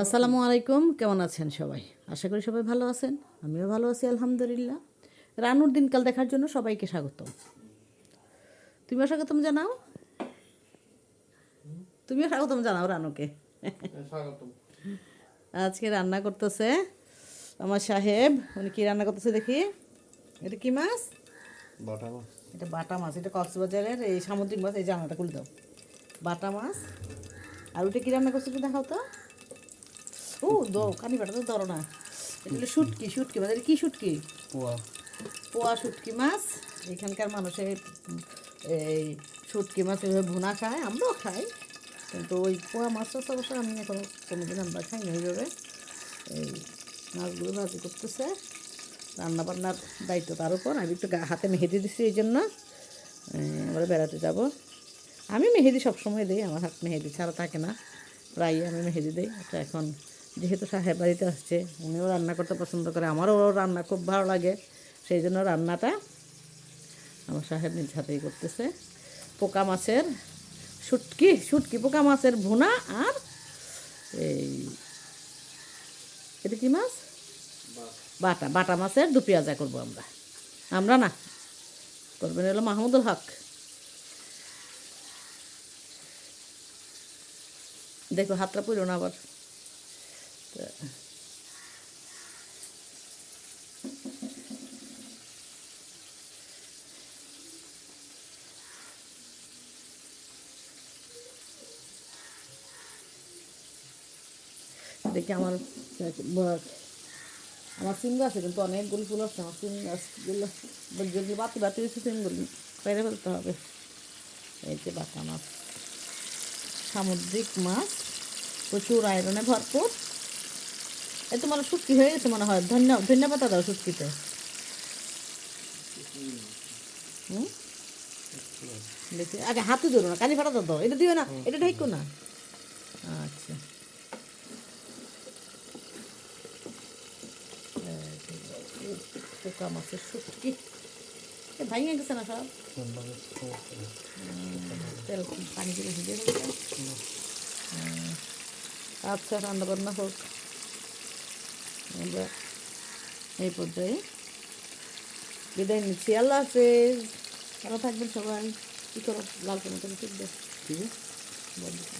আসসালামু আলাইকুম, কেমন আছেন সবাই? আশা করি সবাই ভালো আছেন। আমিও ভালো আছি আলহামদুলিল্লাহ। রানুর দিনকাল দেখার জন্য সবাইকে স্বাগতম। তুমিও স্বাগতম জানাও। তুমিও স্বাগতম জানাও রানুকে। আজকে রান্না করতেছে আমার সাহেব। উনি কি রান্না করতেছে দেখি। এটা কি মাছ? বাটা মাছ। এটা বাটা মাছ। এটা কক্সবাজারের এই সামুদ্রিক মাছ। এই জানাটা খুলে দাও। বাটা মাছ। আর ওটা কি রান্না করছে একটু দেখাও তো। ও দো কানি বাটা তো ধরো না। এটা হলো শুটকি। শুটকি মাছ। এটা কি শুটকি? পোয়া। পোয়া শুটকি মাছ। এখানকার মানুষের এই শুটকি মাছ এভাবে ভুনা খায়, আমরাও খাই, কিন্তু ওই পোয়া মাছটা অবশ্য আমি এখনো কোনোদিন আমরা খাই না এইভাবে। এই মাছগুলো ভাজি করতেছে। রান্নাবান্নার দায়িত্ব তার উপর। আমি একটু হাতে মেহেদি দিচ্ছি, এই জন্য আমরা বেড়াতে যাব। আমি মেহেদি সবসময় দিই, আমার হাত মেহেদি ছাড়া থাকে না, প্রায়ই আমি মেহেদি দিই। তো এখন যেহেতু সাহেব বাড়িতে আসছে, উনিও রান্না করতে পছন্দ করে, আমারও রান্না খুব ভালো লাগে, সেই জন্য রান্নাটা আমার সাহেব নিজ হাতেই করতেছে। পোকা মাছের শুটকি, শুটকি পোকা মাছের ভুনা। আর এই এটা কি মাছ? বাটা। বাটা মাছের দু পেঁয়াজা করবো আমরা। আমরা না, করবেন হলো মাহমুদুল হক। দেখো হাতটা পুরো না আবার। দেখি আমার আমার সিম গাছ আছে, কিন্তু অনেকগুলো ফুল আছে আমার সিম গাছগুলো। যেগুলো বাতি বাতি হয়েছে সিমগুলো পেরে ফেলতে হবে। এই যে বাটা মাছ, সামুদ্রিক মাছ, প্রচুর আয়রনে ভরপুর। এই তোমার শুটকি হয়ে গেছে মনে হয়। ধন্যবাদ দাও শুটকিতে। হুম, দেখি আগে হাতে ধরো না, কানি ফাটা দাও। এটা দিও না, এটা ঢেকো না। আচ্ছা, পোকা মাছের শুটকি ভাঙিয়ে গেছে না সব। তেল পানি দিয়ে ভিজে গেছে। আচ্ছা, রান্না বান্না হোক। আমরা এই পর্যায়ে বিদায় নিচ্ছি। আল্লাহ হাফেজ। ভালো থাকবেন সবাই। কী করো লাল কোনো ঠিক দেখ। ঠিক আছে।